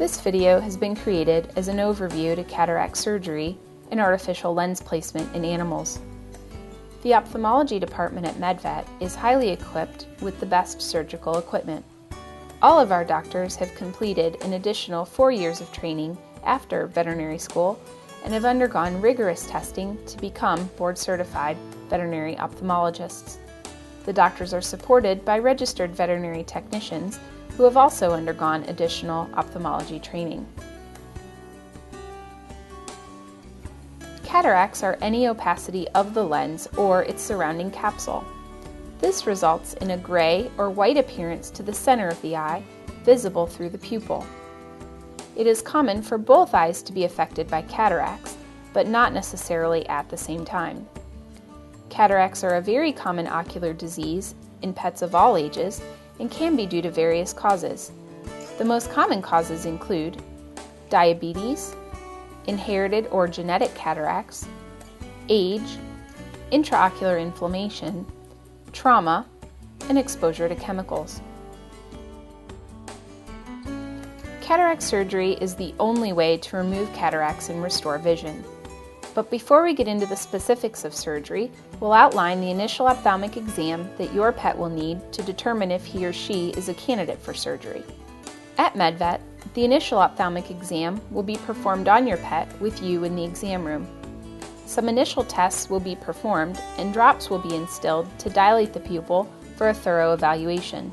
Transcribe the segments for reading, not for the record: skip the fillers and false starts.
This video has been created as an overview to cataract surgery and artificial lens placement in animals. The ophthalmology department at MedVet is highly equipped with the best surgical equipment. All of our doctors have completed an additional 4 years of training after veterinary school and have undergone rigorous testing to become board-certified veterinary ophthalmologists. The doctors are supported by registered veterinary technicians who have also undergone additional ophthalmology training. Cataracts are any opacity of the lens or its surrounding capsule. This results in a gray or white appearance to the center of the eye, visible through the pupil. It is common for both eyes to be affected by cataracts, but not necessarily at the same time. Cataracts are a very common ocular disease in pets of all ages and can be due to various causes. The most common causes include diabetes, inherited or genetic cataracts, age, intraocular inflammation, trauma, and exposure to chemicals. Cataract surgery is the only way to remove cataracts and restore vision. But before we get into the specifics of surgery, we'll outline the initial ophthalmic exam that your pet will need to determine if he or she is a candidate for surgery. At MedVet, the initial ophthalmic exam will be performed on your pet with you in the exam room. Some initial tests will be performed and drops will be instilled to dilate the pupil for a thorough evaluation.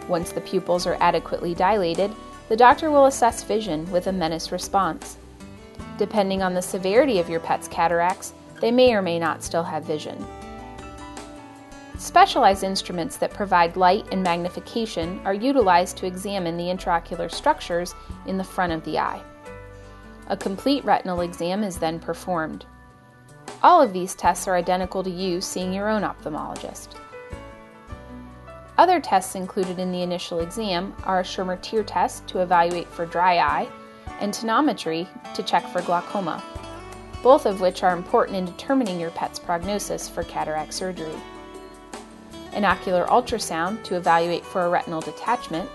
Once the pupils are adequately dilated, the doctor will assess vision with a menace response. Depending on the severity of your pet's cataracts, they may or may not still have vision. Specialized instruments that provide light and magnification are utilized to examine the intraocular structures in the front of the eye. A complete retinal exam is then performed. All of these tests are identical to you seeing your own ophthalmologist. Other tests included in the initial exam are a Schirmer tear test to evaluate for dry eye and tonometry to check for glaucoma, both of which are important in determining your pet's prognosis for cataract surgery. An ocular ultrasound to evaluate for a retinal detachment,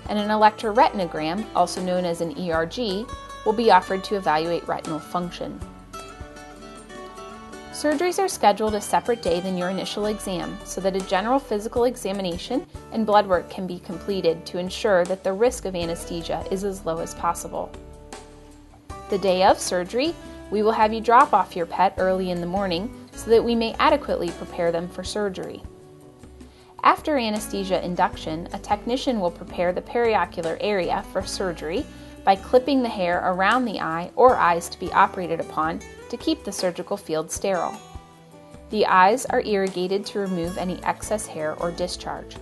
and an electroretinogram, also known as an ERG, will be offered to evaluate retinal function. Surgeries are scheduled a separate day than your initial exam so that a general physical examination and blood work can be completed to ensure that the risk of anesthesia is as low as possible. The day of surgery, we will have you drop off your pet early in the morning so that we may adequately prepare them for surgery. After anesthesia induction, a technician will prepare the periocular area for surgery by clipping the hair around the eye or eyes to be operated upon to keep the surgical field sterile. The eyes are irrigated to remove any excess hair or discharge.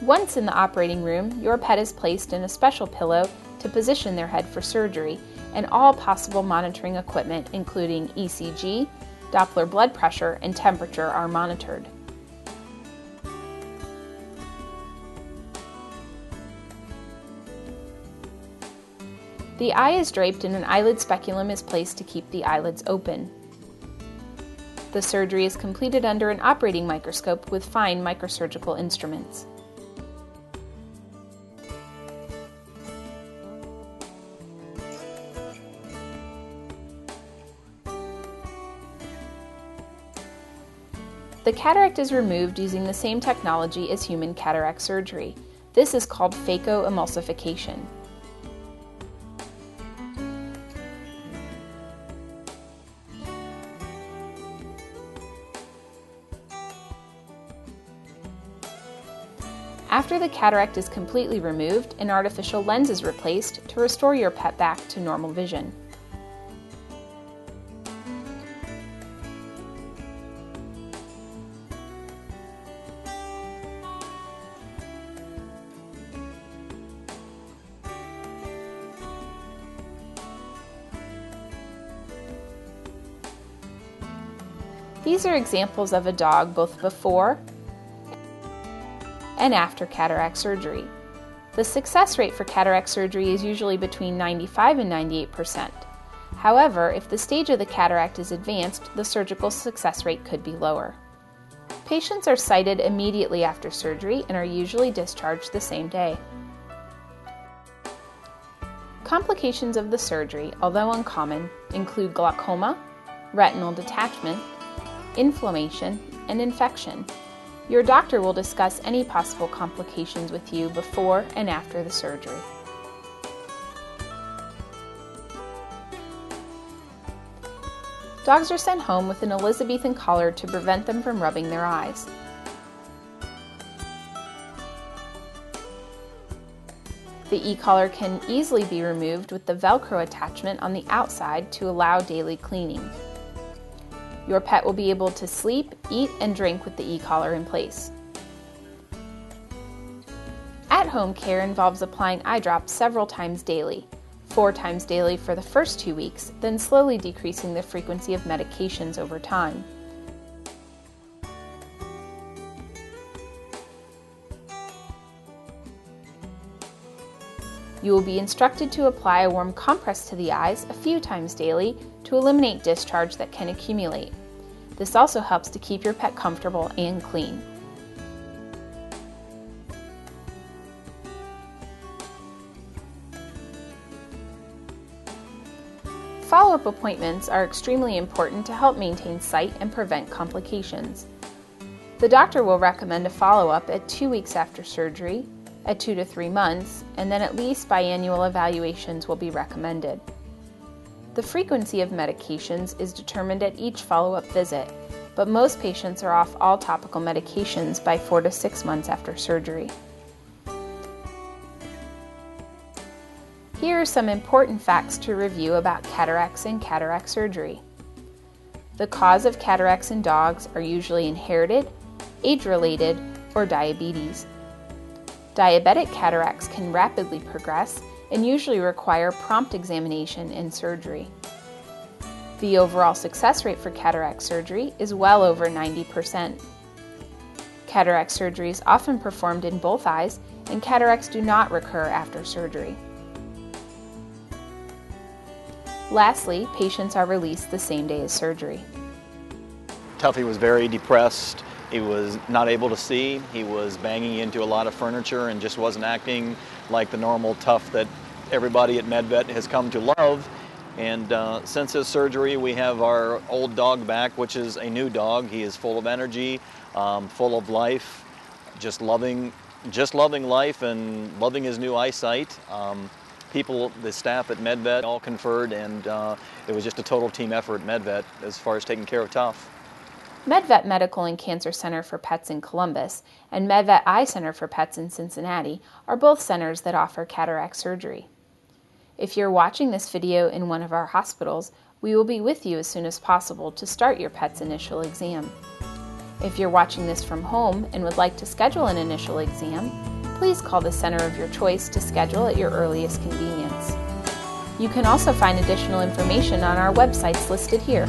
Once in the operating room, your pet is placed in a special pillow to position their head for surgery, and all possible monitoring equipment, including ECG, Doppler blood pressure, and temperature, are monitored. The eye is draped and an eyelid speculum is placed to keep the eyelids open. The surgery is completed under an operating microscope with fine microsurgical instruments. The cataract is removed using the same technology as human cataract surgery. This is called phacoemulsification. After the cataract is completely removed, an artificial lens is replaced to restore your pet back to normal vision. These are examples of a dog both before and after cataract surgery. The success rate for cataract surgery is usually between 95 and 98%. However, if the stage of the cataract is advanced, the surgical success rate could be lower. Patients are sighted immediately after surgery and are usually discharged the same day. Complications of the surgery, although uncommon, include glaucoma, retinal detachment, inflammation, and infection. Your doctor will discuss any possible complications with you before and after the surgery. Dogs are sent home with an Elizabethan collar to prevent them from rubbing their eyes. The e-collar can easily be removed with the Velcro attachment on the outside to allow daily cleaning. Your pet will be able to sleep, eat, and drink with the e-collar in place. At-home care involves applying eye drops several times daily, 4 times daily for the first 2 weeks, then slowly decreasing the frequency of medications over time. You will be instructed to apply a warm compress to the eyes a few times daily to eliminate discharge that can accumulate. This also helps to keep your pet comfortable and clean. Follow-up appointments are extremely important to help maintain sight and prevent complications. The doctor will recommend a follow-up at 2 weeks after surgery, at 2 to 3 months, and then at least biannual evaluations will be recommended. The frequency of medications is determined at each follow-up visit, but most patients are off all topical medications by 4 to 6 months after surgery. Here are some important facts to review about cataracts and cataract surgery. The cause of cataracts in dogs are usually inherited, age-related, or diabetes. Diabetic cataracts can rapidly progress and usually require prompt examination and surgery. The overall success rate for cataract surgery is well over 90%. Cataract surgery is often performed in both eyes, and cataracts do not recur after surgery. Lastly, patients are released the same day as surgery. Tuffy was very depressed. He was not able to see. He was banging into a lot of furniture and just wasn't acting like the normal Tuff that everybody at MedVet has come to love. And since his surgery, we have our old dog back, which is a new dog. He is full of energy, full of life, just loving life and loving his new eyesight. People, the staff at MedVet all conferred, and it was just a total team effort at MedVet as far as taking care of Tuff. MedVet Medical and Cancer Center for Pets in Columbus and MedVet Eye Center for Pets in Cincinnati are both centers that offer cataract surgery. If you're watching this video in one of our hospitals, we will be with you as soon as possible to start your pet's initial exam. If you're watching this from home and would like to schedule an initial exam, please call the center of your choice to schedule at your earliest convenience. You can also find additional information on our websites listed here.